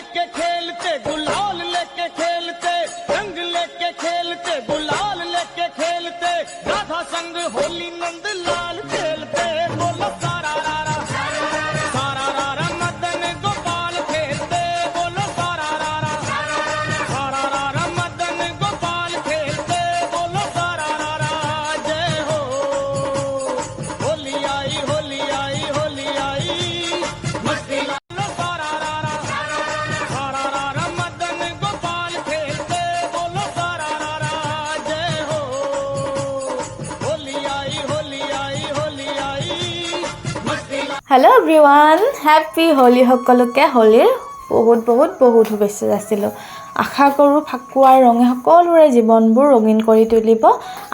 लेके खेलते गुलाल लेके खेलते रंग लेके खेलते गुलाल लेके खेलते राधा संग होली नंद लाल खेलते बोलो सारा रारा मदन गोपाल खेलते बोलो सारा रारा मदन गोपाल खेलते बोलो सारा रारा जय हो होली आई होली आई होली आई मस्ती बोलो सारा रारा मदन गोपाल खेलते बोलो सारा रारा जय हो होली आई होली आई होली आई मस्ती हेलो एवरीवन हैप्पी होली সকলোকে হোলিৰ বহুত শুভেচ্ছা যাচিলোঁ আশা কৰোঁ ফাকুৱাৰ ৰঙে সকলোৰে জীৱনবোৰ ৰঙীন কৰি তুলিব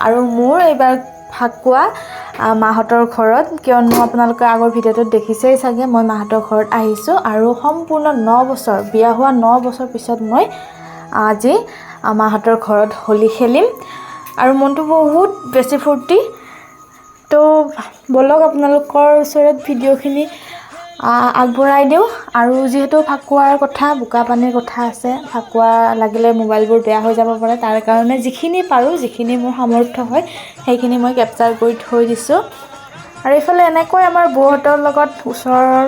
আৰু মোৰ এইবাৰ ফাকুৱা মাহতৰ ঘৰত কিয়নো আপোনালোকে আগৰ ভিডিঅ'টোত দেখিছেই চাগে মই মাহতৰ ঘৰত আহিছোঁ আৰু সম্পূৰ্ণ 9 বছৰ বিয়া হোৱা 9 বছৰ পিছত মই আজি মাহতৰ ঘৰত হোলি খেলিম আৰু মনটো বহুত বেছি ফূৰ্তি তো বলক আপোনালোকৰ ওচৰত ভিডিঅ'খিনি আগবঢ়াই দিওঁ আৰু যেহেতু ফাকুৱাৰ কথা বোকা পানীৰ কথা আছে ফাকুৱা লাগিলে মোবাইলবোৰ বেয়া হৈ যাব পাৰে তাৰ কাৰণে যিখিনি পাৰোঁ যিখিনি মোৰ সামৰ্থ্য হয় সেইখিনি মই কেপচাৰ কৰি থৈ দিছোঁ আৰু এইফালে এনেকৈ আমাৰ বৌহঁতৰ লগত ওচৰৰ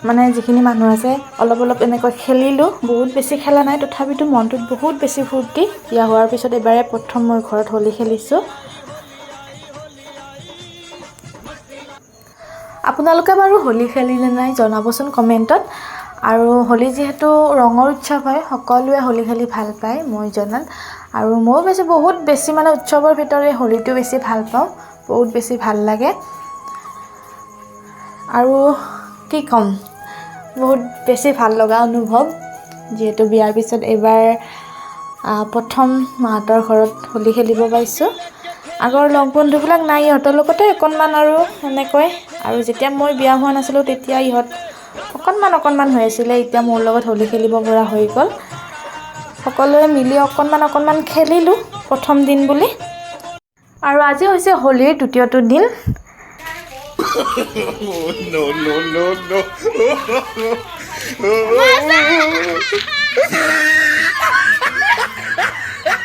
মানে যিখিনি মানুহ আছে অলপ এনেকৈ খেলিলোঁ বহুত বেছি খেলা নাই তথাপিতো মনটোত বহুত বেছি ফূৰ্তি বিয়া হোৱাৰ পিছত এবাৰে প্ৰথম মই ঘৰত হোলি খেলিছোঁ আপোনালোকে বাৰু হোলি খেলিলে নাই জনাবচোন কমেণ্টত আৰু হোলি যেহেতু ৰঙৰ উৎসৱ হয় সকলোৱে হোলি খেলি ভাল পায় মই জনাত আৰু মই বহুত বেছি মানে উৎসৱৰ ভিতৰত হোলিটো বেছি ভাল পাওঁ বহুত বেছি ভাল লাগে আৰু কি ক'ম বহুত বেছি ভাল লগা অনুভৱ যেহেতু বিয়াৰ পিছত এবাৰ প্ৰথম মাহঁতৰ ঘৰত হোলি খেলিব পাইছোঁ আগৰ লগ বন্ধুবিলাক নাই ইহঁতৰ লগতে অকণমান আৰু এনেকৈ আৰু যেতিয়া মই বিয়া হোৱা নাছিলোঁ তেতিয়া ইহঁত অকণমান হৈ আছিলে এতিয়া মোৰ লগত হোলি খেলিব পৰা হৈ গ'ল সকলোৱে মিলি অকণমান খেলিলোঁ প্ৰথম দিন বুলি আৰু আজি হৈছে হোলিৰ দ্বিতীয়টো দিন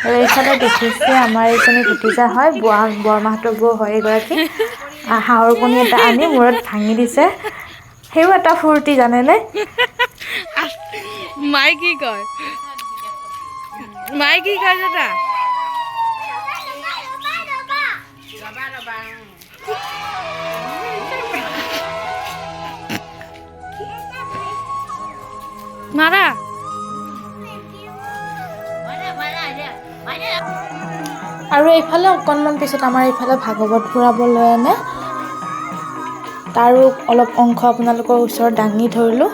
আৰু এইফালে দেখিছে আমাৰ এজনী ভতিজা হয় বৰমাহঁতৰ বৌ হয় এগৰাকী হাঁহৰ কণী এটা আনি মূৰত ভাঙি দিছে সেইও এটা ফূৰ্তি জানেনে মাই কি কয় দাদা মাৰা আৰু এইফালে অকণমান পিছত আমাৰ এইফালে ভাগৱত ফুৰাবলৈ আনে তাৰো অলপ অংশ আপোনালোকৰ ওচৰত দাঙি ধৰিলোঁ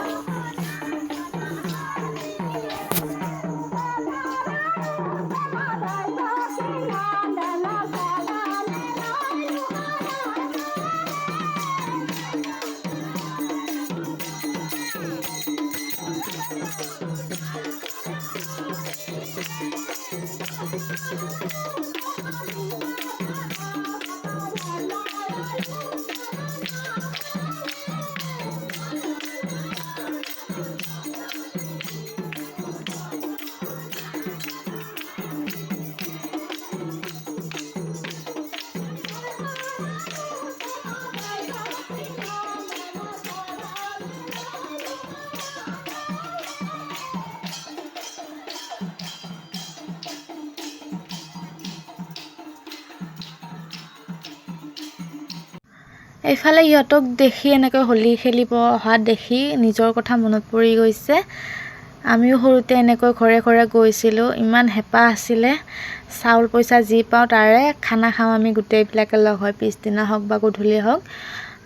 এইফালে ইহঁতক দেখি এনেকৈ হোলি খেলিব অহা দেখি নিজৰ কথা মনত পৰি গৈছে আমিও সৰুতে এনেকৈ ঘৰে গৈছিলোঁ ইমান হেঁপাহ আছিলে চাউল পইচা যি পাওঁ তাৰে খানা খাওঁ আমি গোটেইবিলাকে লগ হৈ পিছদিনা হওক বা গধূলি হওক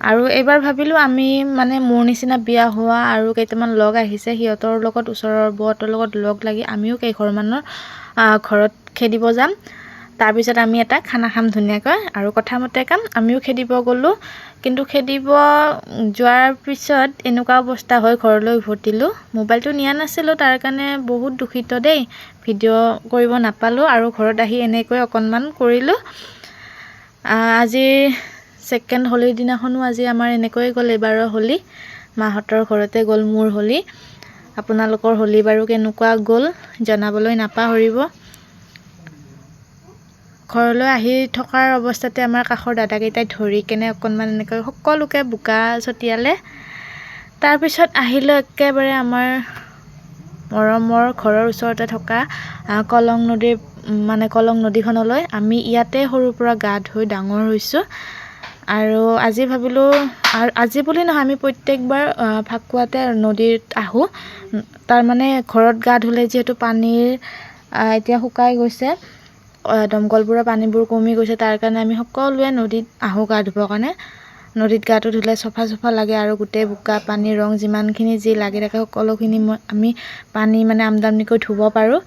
আৰু এইবাৰ ভাবিলোঁ আমি মানে মোৰ নিচিনা বিয়া হোৱা আৰু কেইটামান লগ আহিছে সিহঁতৰ লগত ওচৰৰ বৌহঁতৰ লগত লগ লাগি আমিও কেইঘৰমানৰ ঘৰত খেদিব যাম তাৰপিছত আমি এটা খানা খাম ধুনীয়াকৈ আৰু কথা মতে কাম আমিও খেদিব গ'লোঁ কিন্তু খেদিব যোৱাৰ পিছত এনেকুৱা অৱস্থা হৈ ঘৰলৈ উভতিলোঁ মোবাইলটো নিয়া নাছিলোঁ তাৰ কাৰণে বহুত দুখিত দেই ভিডিঅ' কৰিব নাপালোঁ আৰু ঘৰত আহি এনেকৈ অকণমান কৰিলোঁ আজি সেকেন্ড হোলিৰ দিনাখনো আজি আমাৰ এনেকৈ গ'ল এবাৰৰ হোলি মাহঁতৰ ঘৰতে গ'ল মোৰ হোলি আপোনালোকৰ হোলী বাৰু কেনেকুৱা গ'ল জনাবলৈ নাপাহৰিব। ঘৰলৈ আহি থকাৰ অৱস্থাতে আমাৰ কাষৰ দাদাকেইটাই ধৰি কেনে অকণমান এনেকৈ সকলোকে বোকা ছটিয়ালে। তাৰপিছত আহিলোঁ একেবাৰে আমাৰ মৰমৰ ঘৰৰ ওচৰতে থকা কলং নদীখনলৈ। আমি ইয়াতে সৰুৰ পৰা গা ধুই ডাঙৰ হৈছোঁ আৰু আজি ভাবিলোঁ, আজি বুলি নহয়, আমি প্ৰত্যেকবাৰ ফাকুৱাতে নদীত আহোঁ। তাৰমানে ঘৰত গা ধুলে যিহেতু পানীৰ এতিয়া শুকাই গৈছে, দমকলবোৰৰ পানীবোৰ কমি গৈছে, তাৰ কাৰণে আমি সকলোৱে নদীত আহোঁ গা ধুবৰ কাৰণে। নদীত গাটো ধুলে চফা লাগে আৰু গোটেই বোকা পানীৰ ৰং যিমানখিনি যি লাগি থাকে সকলোখিনি আমি পানী আমদানিকৈ ধুব পাৰোঁ।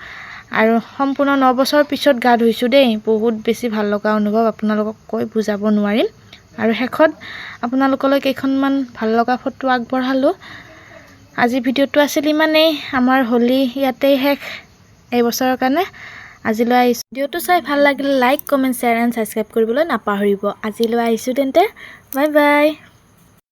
আৰু সম্পূৰ্ণ 9 বছৰ পিছত গা ধুইছোঁ দেই। বহুত বেছি ভাল লগা অনুভৱ, আপোনালোকক কৈ বুজাব নোৱাৰিম। আৰু শেষত আপোনালোকলৈ কেইখনমান ভাল লগা ফটো আগবঢ়ালোঁ। আজি ভিডিঅ'টো আছিল ইমানেই। আমাৰ হোলী ইয়াতেই শেষ এই বছৰৰ কাৰণে। আজিলৈ আহিছোঁ। ভিডিঅ'টো চাই ভাল লাগিলে like, comment, share and subscribe কৰিবলৈ নাপাহৰিব। আজিলৈ আহিছোঁ তেন্তে, বাই বাই।